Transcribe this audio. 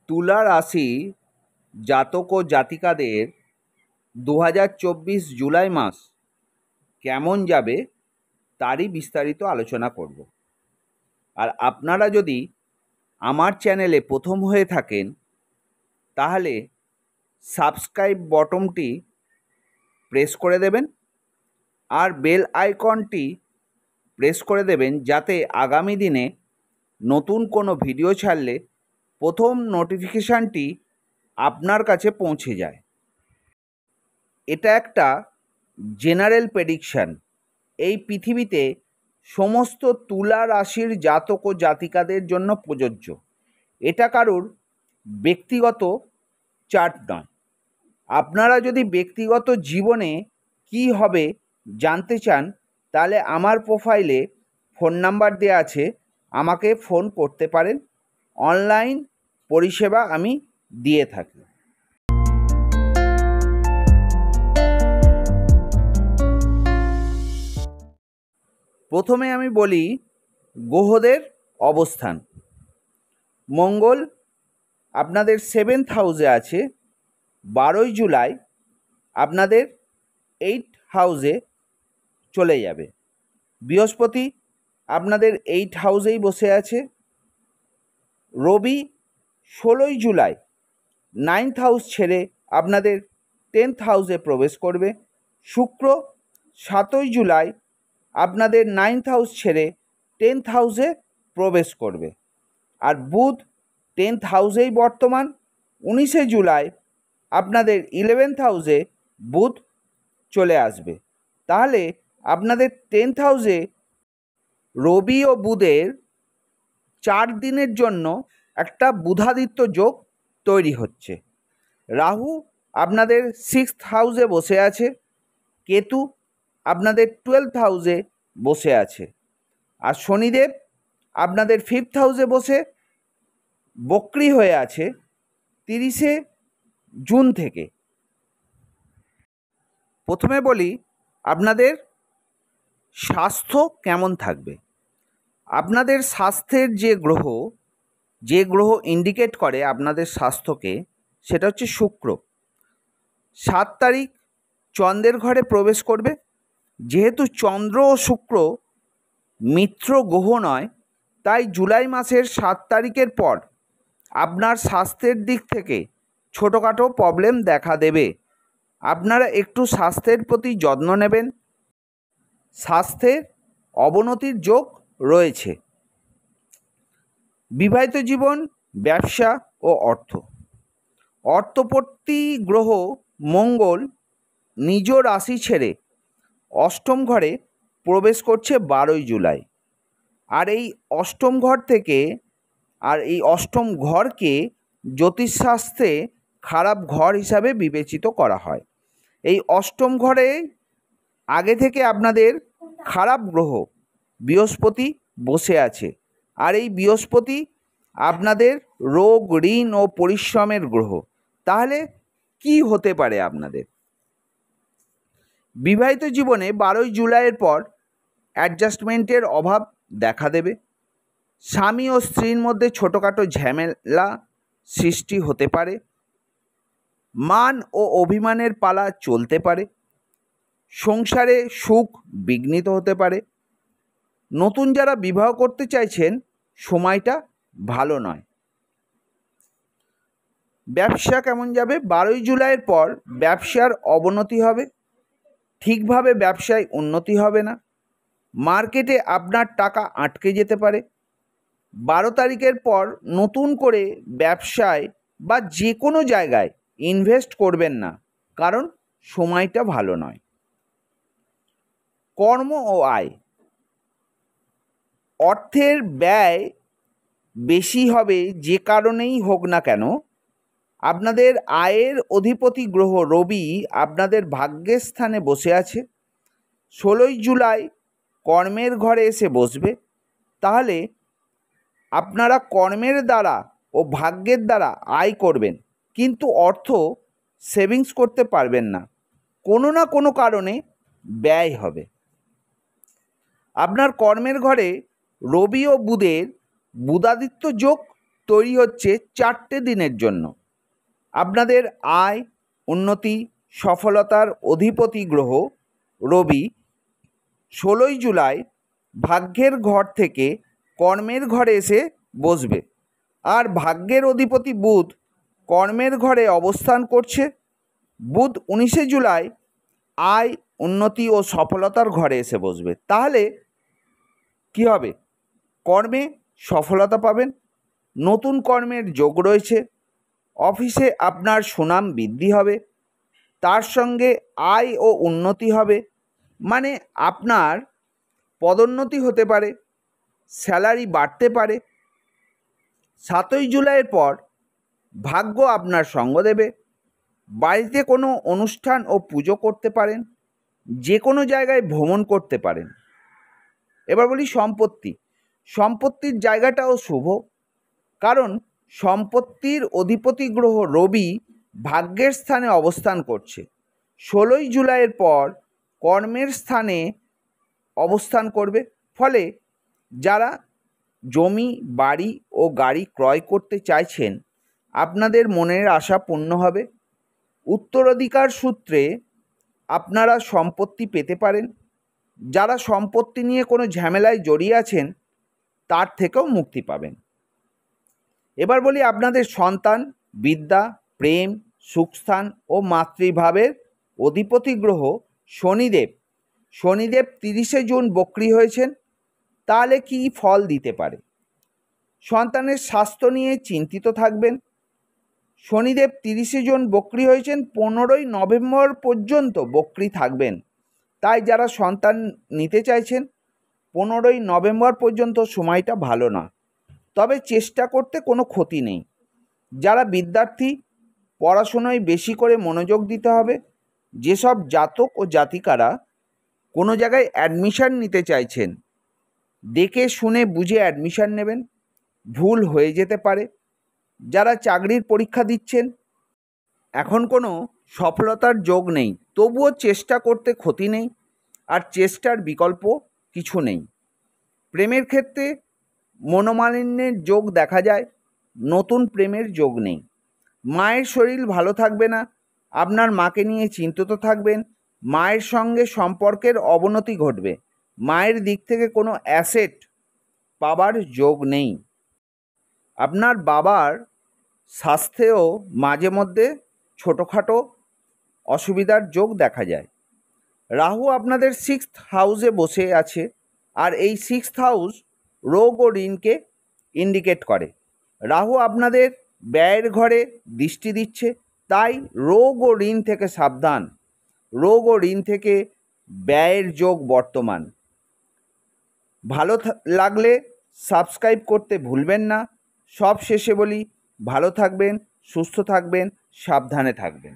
তুলা রাশি জাতক ও জাতিকাদের 2024 জুলাই মাস কেমন যাবে তারই বিস্তারিত আলোচনা করব। আর আপনারা যদি আমার চ্যানেলে প্রথম হয়ে থাকেন তাহলে সাবস্ক্রাইব বটনটি প্রেস করে দেবেন আর বেল আইকনটি প্রেস করে দেবেন, যাতে আগামী দিনে নতুন কোনো ভিডিও ছাড়লে প্রথম নোটিফিকেশানটি আপনার কাছে পৌঁছে যায়। এটা একটা জেনারেল প্রেডিকশান। এই পৃথিবীতে সমস্ত তুলা রাশির জাতক ও জাতিকাদের জন্য প্রযোজ্য। এটা কারুর ব্যক্তিগত চার্ট নয়। আপনারা যদি ব্যক্তিগত জীবনে কি হবে জানতে চান তাহলে আমার প্রোফাইলে ফোন নাম্বার দেওয়া আছে, আমাকে ফোন করতে পারেন। অনলাইন পরিষেবা আমি দিয়ে থাকি। প্রথমে আমি বলি গ্রহদের অবস্থান। মঙ্গল আপনাদের 7th হাউসে আছে। 12ই জুলাই আপনাদের 8th হাউসে চলে যাবে। বৃহস্পতি আপনাদের 8th হাউসেই বসে আছে। রবি 16ই জুলাই 9th হাউস ছেড়ে আপনাদের 10th হাউসে প্রবেশ করবে। শুক্র 7ই জুলাই আপনাদের 9th হাউস ছেড়ে 10th হাউসে প্রবেশ করবে। আর বুধ 10th হাউসেই বর্তমান। 19শে জুলাই আপনাদের 11th হাউসে বুধ চলে আসবে। তাহলে আপনাদের 10th হাউসে রবি ও বুধের 4 দিনের জন্য একটা বুধাদিত্য যোগ তৈরি হচ্ছে। রাহু আপনাদের 6th হাউসে বসে আছে। কেতু আপনাদের 12th হাউসে বসে আছে। আর শনিদেব আপনাদের 5th হাউসে বসে বক্রী হয়ে আছে 30শে জুন থেকে। প্রথমে বলি আপনাদের স্বাস্থ্য কেমন থাকবে। আপনাদের স্বাস্থ্যের যে গ্রহ ইন্ডিকেট করে আপনাদের স্বাস্থ্যকে, সেটা হচ্ছে শুক্র। 7 তারিখ চন্দ্রের ঘরে প্রবেশ করবে। যেহেতু চন্দ্র ও শুক্র মিত্র গ্রহ নয়, তাই জুলাই মাসের 7 তারিখের পর আপনার স্বাস্থ্যের দিক থেকে ছোটোখাটো প্রবলেম দেখা দেবে। আপনারা একটু স্বাস্থ্যের প্রতি যত্ন নেবেন। স্বাস্থ্যের অবনতির যোগ রয়েছে। বিবাহিত জীবন, ব্যবসা ও অর্থপ্রতি গ্রহ মঙ্গল নিজ রাশি ছেড়ে অষ্টম ঘরে প্রবেশ করছে 12ই জুলাই। আর এই অষ্টম ঘরকে জ্যোতিষশাস্ত্রে খারাপ ঘর হিসাবে বিবেচিত করা হয়। এই অষ্টম ঘরে আগে থেকে আপনাদের খারাপ গ্রহ বৃহস্পতি বসে আছে। আর এই বৃহস্পতি আপনাদের রোগ, ঋণ ও পরিশ্রমের গ্রহ। তাহলে কি হতে পারে আপনাদের? বিবাহিত জীবনে 12ই জুলাইয়ের পর অ্যাডজাস্টমেন্টের অভাব দেখা দেবে। স্বামী ও স্ত্রীর মধ্যে ছোটোখাটো ঝামেলা সৃষ্টি হতে পারে। মান ও অভিমানের পালা চলতে পারে। সংসারে সুখ বিঘ্নিত হতে পারে। নতুন যারা বিবাহ করতে চাইছেন সময়টা ভালো নয়। ব্যবসা কেমন যাবে? 12ই জুলাইয়ের পর ব্যবসার অবনতি হবে। ঠিকভাবে ব্যবসায় উন্নতি হবে না। মার্কেটে আপনার টাকা আটকে যেতে পারে। 12 তারিখের পর নতুন করে ব্যবসায় বা যে কোনো জায়গায় ইনভেস্ট করবেন না, কারণ সময়টা ভালো নয়। কর্ম ও আয়, অর্থের ব্যয় বেশি হবে যে কারণেই হোক না কেন। আপনাদের আয়ের অধিপতি গ্রহ রবি আপনাদের ভাগ্যের স্থানে বসে আছে। 16ই জুলাই কর্মের ঘরে এসে বসবে। তাহলে আপনারা কর্মের দ্বারা ও ভাগ্যের দ্বারা আয় করবেন, কিন্তু অর্থ সেভিংস করতে পারবেন না। কোনো না কোনো কারণে ব্যয় হবে। আপনার কর্মের ঘরে রবি ও বুধের বুধাদিত্য যোগ তৈরি হচ্ছে 4টে দিনের জন্য। আপনাদের আয়, উন্নতি, সফলতার অধিপতি গ্রহ রবি 16ই জুলাই ভাগ্যের ঘর থেকে কর্মের ঘরে এসে বসবে। আর ভাগ্যের অধিপতি বুধ কর্মের ঘরে অবস্থান করছে। বুধ 19শে জুলাই আয়, উন্নতি ও সফলতার ঘরে এসে বসবে। তাহলে কি হবে? কর্মে সফলতা পাবেন, নতুন কর্মের যোগ রয়েছে, অফিসে আপনার সুনাম বৃদ্ধি হবে, তার সঙ্গে আয় ও উন্নতি হবে, মানে আপনার পদোন্নতি হতে পারে, স্যালারি বাড়তে পারে। 7ই জুলাইয়ের পর ভাগ্য আপনার সঙ্গ দেবে। বাড়িতে কোনো অনুষ্ঠান ও পুজো করতে পারেন, যে কোনো জায়গায় ভ্রমণ করতে পারেন। এবার বলি সম্পত্তি। সম্পত্তির জায়গাটাও শুভ, কারণ সম্পত্তির অধিপতি গ্রহ রবি ভাগ্যের স্থানে অবস্থান করছে। 16ই জুলাইয়ের পর কর্মের স্থানে অবস্থান করবে। ফলে যারা জমি, বাড়ি ও গাড়ি ক্রয় করতে চাইছেন, আপনাদের মনের আশা পূর্ণ হবে। উত্তরাধিকার সূত্রে আপনারা সম্পত্তি পেতে পারেন। যারা সম্পত্তি নিয়ে কোনো ঝামেলায় জড়িয়ে আছেন, তার থেকেও মুক্তি পাবেন। এবার বলি আপনাদের সন্তান, বিদ্যা, প্রেম, সুখস্থান ও মাতৃভাবের অধিপতি গ্রহ শনিদেব 30শে জুন বক্রী হয়েছেন। তাহলে কি ফল দিতে পারে? সন্তানের স্বাস্থ্য নিয়ে চিন্তিত থাকবেন। শনিদেব 30শে জুন বক্রী হয়েছেন, 15ই নভেম্বর পর্যন্ত বক্রী থাকবেন। তাই যারা সন্তান নিতে চাইছেন, 15ই নভেম্বর পর্যন্ত সময়টা ভালো না, তবে চেষ্টা করতে কোনো ক্ষতি নেই। যারা বিদ্যার্থী, পড়াশোনায় বেশি করে মনোযোগ দিতে হবে। যেসব জাতক ও জাতিকারা কোনো জায়গায় অ্যাডমিশন নিতে চাইছেন, দেখে শুনে বুঝে অ্যাডমিশন নেবেন, ভুল হয়ে যেতে পারে। যারা চাকরির পরীক্ষা দিচ্ছেন, এখন কোনো সফলতার যোগ নেই, তবুও চেষ্টা করতে ক্ষতি নেই, আর চেষ্টার বিকল্প কিছু নেই। প্রেমের ক্ষেত্রে মনোমালিন্যের যোগ দেখা যায়, নতুন প্রেমের যোগ নেই। মায়ের শরীর ভালো থাকবে না, আপনার মাকে নিয়ে চিন্তিত থাকবেন। মায়ের সঙ্গে সম্পর্কের অবনতি ঘটবে। মায়ের দিক থেকে কোনো অ্যাসেট পাবার যোগ নেই। আপনার বাবার স্বাস্থ্যেও মাঝে মধ্যে ছোটোখাটো অসুবিধার যোগ দেখা যায়। রাহু আপনাদের 6th হাউসে বসে আছে, আর এই 6th হাউস রোগ ও ঋণকে ইন্ডিকেট করে। রাহু আপনাদের ব্যয়ের ঘরে দৃষ্টি দিচ্ছে, তাই রোগ ও ঋণ থেকে সাবধান। রোগ ও ঋণ থেকে ব্যয়ের যোগ বর্তমান। ভালো লাগলে সাবস্ক্রাইব করতে ভুলবেন না। সব শেষে বলি, ভালো থাকবেন, সুস্থ থাকবেন, সাবধানে থাকবেন।